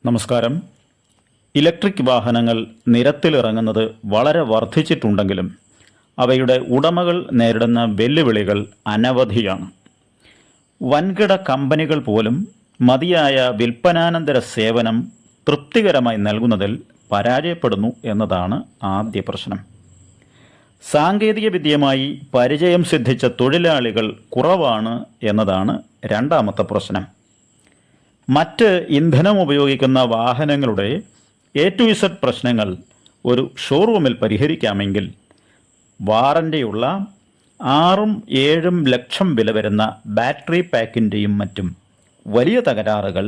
നമസ്കാരം. ഇലക്ട്രിക് വാഹനങ്ങൾ നിരത്തിലിറങ്ങുന്നത് വളരെ വർദ്ധിച്ചിട്ടുണ്ടെങ്കിലും അവയുടെ ഉടമകൾ നേരിടുന്ന വെല്ലുവിളികൾ അനവധിയാണ്. വൻകിട കമ്പനികൾ പോലും മതിയായ വിൽപ്പനാനന്തര സേവനം തൃപ്തികരമായി നൽകുന്നതിൽ പരാജയപ്പെടുന്നു എന്നതാണ് ആദ്യ പ്രശ്നം. സാങ്കേതികവിദ്യയുമായി പരിചയം സിദ്ധിച്ച തൊഴിലാളികൾ കുറവാണ് എന്നതാണ് രണ്ടാമത്തെ പ്രശ്നം. മറ്റ് ഇന്ധനം ഉപയോഗിക്കുന്ന വാഹനങ്ങളുടെ A to Z പ്രശ്നങ്ങൾ ഒരു ഷോറൂമിൽ പരിഹരിക്കാമെങ്കിൽ വാറൻ്റിയുള്ള 6-7 ലക്ഷം വില വരുന്ന ബാറ്ററി പാക്കിൻ്റെയും മറ്റും വലിയ തകരാറുകൾ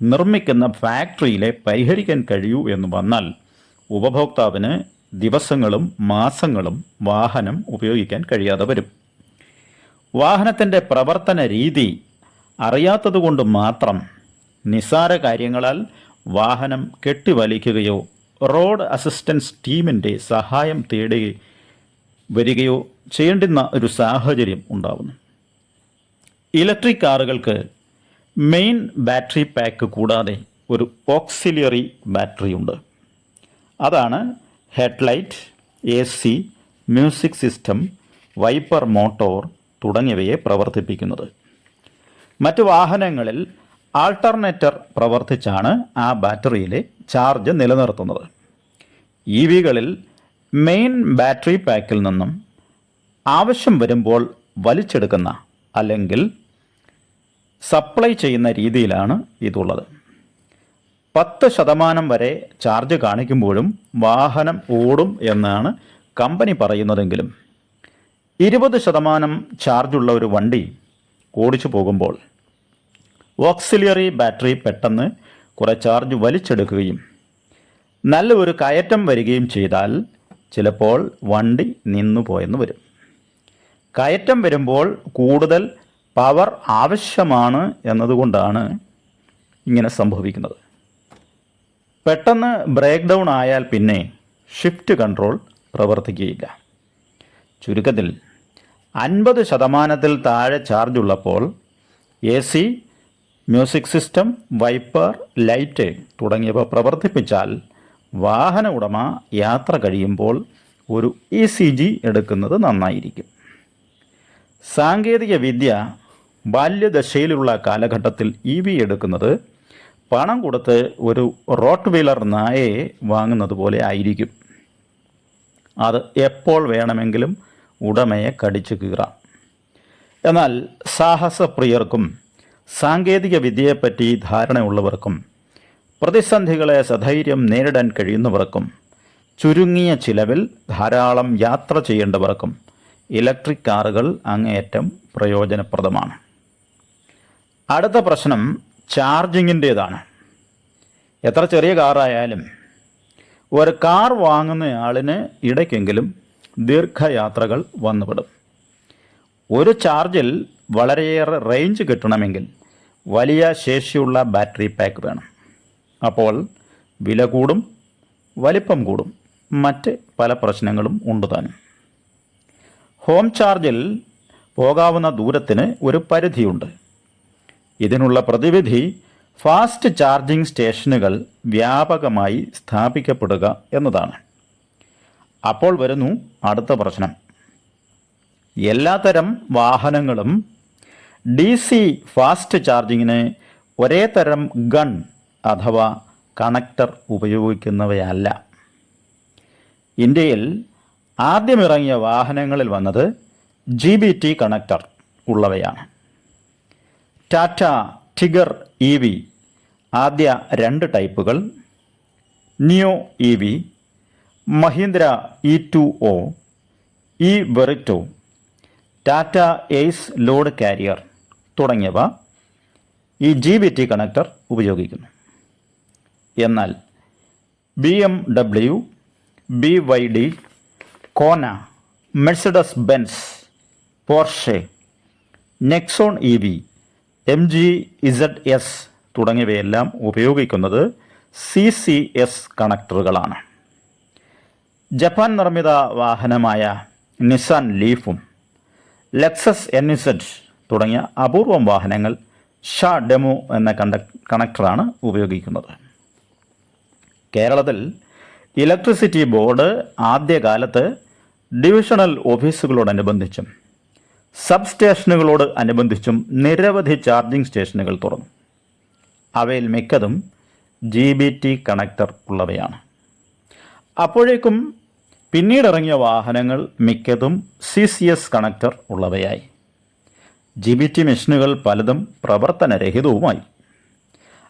നിർമ്മിക്കുന്ന ഫാക്ടറിയിലെ പരിഹരിക്കാൻ കഴിയൂ എന്ന് വന്നാൽ ഉപഭോക്താവിന് ദിവസങ്ങളും മാസങ്ങളും വാഹനം ഉപയോഗിക്കാൻ കഴിയാതെ വരും. വാഹനത്തിൻ്റെ പ്രവർത്തന രീതി അറിയാത്തതുകൊണ്ട് മാത്രം നിസ്സാര കാര്യങ്ങളാൽ വാഹനം കെട്ടിവലിക്കുകയോ റോഡ് അസിസ്റ്റൻസ് ടീമിൻ്റെ സഹായം തേടി വരികയോ ചെയ്യേണ്ടുന്ന ഒരു സാഹചര്യം ഉണ്ടാകുന്നു. ഇലക്ട്രിക് കാറുകൾക്ക് മെയിൻ ബാറ്ററി പാക്ക് കൂടാതെ ഒരു ഓക്സിലിയറി ബാറ്ററി ഉണ്ട്. അതാണ് headlight, AC, music system, wiper motor തുടങ്ങിയവയെ പ്രവർത്തിപ്പിക്കുന്നത്. മറ്റു വാഹനങ്ങളിൽ ആൾട്ടർനേറ്റർ പ്രവർത്തിച്ചാണ് ആ ബാറ്ററിയിലെ ചാർജ് നിലനിർത്തുന്നത്. EVകളിൽ മെയിൻ ബാറ്ററി പാക്കിൽ നിന്നും ആവശ്യം വരുമ്പോൾ വലിച്ചെടുക്കുന്ന അല്ലെങ്കിൽ സപ്ലൈ ചെയ്യുന്ന രീതിയിലാണ് ഇതുള്ളത്. 10% വരെ ചാർജ് കാണിക്കുമ്പോഴും വാഹനം ഓടും എന്നാണ് കമ്പനി പറയുന്നതെങ്കിലും 20% ചാർജുള്ള ഒരു വണ്ടി ഓടിച്ചു പോകുമ്പോൾ ഓക്സിലിയറി ബാറ്ററി പെട്ടെന്ന് കുറേ ചാർജ് വലിച്ചെടുക്കുകയും നല്ല ഒരു കയറ്റം വരികയും ചെയ്താൽ ചിലപ്പോൾ വണ്ടി നിന്നുപോയെന്ന് വരും. കയറ്റം വരുമ്പോൾ കൂടുതൽ പവർ ആവശ്യമാണ് എന്നതുകൊണ്ടാണ് ഇങ്ങനെ സംഭവിക്കുന്നത്. പെട്ടെന്ന് ബ്രേക്ക് ഡൗൺ ആയാൽ പിന്നെ ഷിഫ്റ്റ് കൺട്രോൾ പ്രവർത്തിക്കുകയില്ല. ചുരുക്കത്തിൽ 50% താഴെ ചാർജ് ഉള്ളപ്പോൾ AC, music system, wiper, light തുടങ്ങിയവ പ്രവർത്തിപ്പിച്ചാൽ വാഹന ഉടമ യാത്ര കഴിയുമ്പോൾ ഒരു ECG എടുക്കുന്നത് നന്നായിരിക്കും. സാങ്കേതിക വിദ്യ ബാല്യദശയിലുള്ള കാലഘട്ടത്തിൽ EV എടുക്കുന്നത് പണം കൊടുത്ത് ഒരു റോട്ട് വീലർ നായയെ വാങ്ങുന്നത് പോലെ ആയിരിക്കും. അത് എപ്പോൾ വേണമെങ്കിലും ഉടമയെ കടിച്ചു കീറാം. എന്നാൽ സാഹസപ്രിയർക്കും സാങ്കേതിക വിദ്യയെപ്പറ്റി ധാരണയുള്ളവർക്കും പ്രതിസന്ധികളെ സധൈര്യം നേരിടാൻ കഴിയുന്നവർക്കും ചുരുങ്ങിയ ചിലവിൽ ധാരാളം യാത്ര ചെയ്യേണ്ടവർക്കും ഇലക്ട്രിക് കാറുകൾ അങ്ങേയറ്റം പ്രയോജനപ്രദമാണ്. അടുത്ത പ്രശ്നം ചാർജിങ്ങിൻ്റേതാണ്. എത്ര ചെറിയ കാറായാലും ഒരു കാർ വാങ്ങുന്നയാളിന് ഇടയ്ക്കെങ്കിലും ദീർഘയാത്രകൾ വന്നുപെടും. ഒരു ചാർജിൽ വളരെയേറെ റേഞ്ച് കിട്ടണമെങ്കിൽ വലിയ ശേഷിയുള്ള ബാറ്ററി പാക്ക് വേണം. അപ്പോൾ വില കൂടും, വലിപ്പം കൂടും, മറ്റ് പല പ്രശ്നങ്ങളും ഉണ്ട് താനും. ഹോം ചാർജിൽ പോകാവുന്ന ദൂരത്തിന് ഒരു പരിധിയുണ്ട്. ഇതിനുള്ള പ്രതിവിധി ഫാസ്റ്റ് ചാർജിംഗ് സ്റ്റേഷനുകൾ വ്യാപകമായി സ്ഥാപിക്കപ്പെടുക എന്നതാണ്. അപ്പോൾ വരുന്നു അടുത്ത പ്രശ്നം. എല്ലാത്തരം വാഹനങ്ങളും DC ഫാസ്റ്റ് ചാർജിങ്ങിന് ഒരേ തരം ഗൺ അഥവാ കണക്ടർ ഉപയോഗിക്കുന്നവയല്ല. ഇന്ത്യയിൽ ആദ്യമിറങ്ങിയ വാഹനങ്ങളിൽ വന്നത് GBT കണക്ടർ ഉള്ളവയാണ്. ടാറ്റ ടിഗർ EV ആദ്യ 2 ടൈപ്പുകൾ, Neo EV, Mahindra E2O, Verito, Tata Ace load carrier തുടങ്ങിയവ ഈ GBT കണക്ടർ ഉപയോഗിക്കുന്നു. എന്നാൽ BMW, BYD, Kona, Mercedes Benz, Porsche, Nexon EV, MG ZS തുടങ്ങിയവയെല്ലാം ഉപയോഗിക്കുന്നത് CCS കണക്ടറുകളാണ്. ജപ്പാൻ നിർമ്മിത വാഹനമായ നിസാൻ ലീഫും ലെക്സസ് NZ തുടങ്ങിയ അപൂർവം വാഹനങ്ങൾ ഷാ ഡെമു എന്ന കണക്ടറാണ് ഉപയോഗിക്കുന്നത്. കേരളത്തിൽ ഇലക്ട്രിസിറ്റി ബോർഡ് ആദ്യകാലത്ത് ഡിവിഷണൽ ഓഫീസുകളോടനുബന്ധിച്ചും സബ് സ്റ്റേഷനുകളോട് അനുബന്ധിച്ചും നിരവധി ചാർജിംഗ് സ്റ്റേഷനുകൾ തുറന്നു. അവയിൽ മിക്കതും GBT കണക്ടർ ഉള്ളവയാണ്. അപ്പോഴേക്കും പിന്നീടിറങ്ങിയ വാഹനങ്ങൾ മിക്കതും CCS കണക്ടർ ഉള്ളവയായി. GBT മെഷീനുകൾ പലതും പ്രവർത്തനരഹിതവുമായി.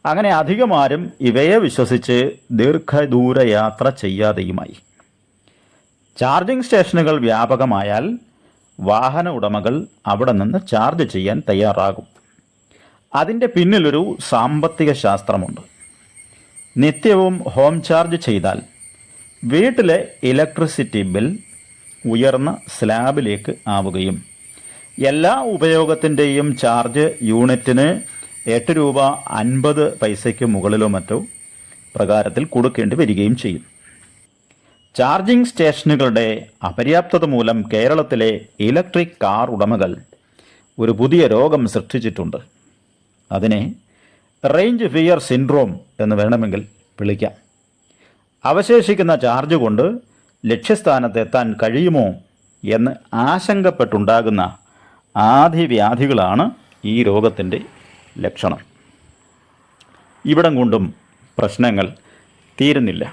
അങ്ങനെ അധികമാരും ഇവയെ വിശ്വസിച്ച് ദീർഘദൂര യാത്ര ചെയ്യാതെയുമായി. ചാർജിംഗ് സ്റ്റേഷനുകൾ വ്യാപകമായാൽ വാഹന ഉടമകൾ അവിടെ നിന്ന് ചാർജ് ചെയ്യാൻ തയ്യാറാകും. അതിൻ്റെ പിന്നിലൊരു സാമ്പത്തിക ശാസ്ത്രമുണ്ട്. നിത്യവും ഹോം ചാർജ് ചെയ്താൽ വീട്ടിലെ ഇലക്ട്രിസിറ്റി ബിൽ ഉയർന്ന സ്ലാബിലേക്ക് ആവുകയും എല്ലാ ഉപയോഗത്തിൻ്റെയും ചാർജ് യൂണിറ്റിന് 8 രൂപ 50 പൈസയ്ക്ക് മുകളിലോ മറ്റോ പ്രകാരത്തിൽ കൊടുക്കേണ്ടി വരികയും ചെയ്യും. ചാർജിംഗ് സ്റ്റേഷനുകളുടെ അപര്യാപ്തത മൂലം കേരളത്തിലെ ഇലക്ട്രിക് കാർ ഉടമകൾ ഒരു പുതിയ രോഗം സൃഷ്ടിച്ചിട്ടുണ്ട്. അതിനെ റേഞ്ച് ഫിയർ സിൻഡ്രോം എന്ന് വേണമെങ്കിൽ വിളിക്കാം. അവശേഷിക്കുന്ന ചാർജ് കൊണ്ട് ലക്ഷ്യസ്ഥാനത്തെത്താൻ കഴിയുമോ എന്ന് ആശങ്കപ്പെട്ടുണ്ടാകുന്ന ആദിവ്യാധികളാണ് ഈ രോഗത്തിൻ്റെ ലക്ഷണം. ഇവിടം കൊണ്ടും പ്രശ്നങ്ങൾ തീരുന്നില്ല.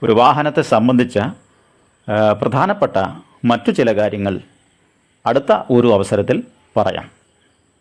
ഒരു വാഹനത്തെ സംബന്ധിച്ച പ്രധാനപ്പെട്ട മറ്റു ചില കാര്യങ്ങൾ അടുത്ത ഒരു അവസരത്തിൽ പറയാം.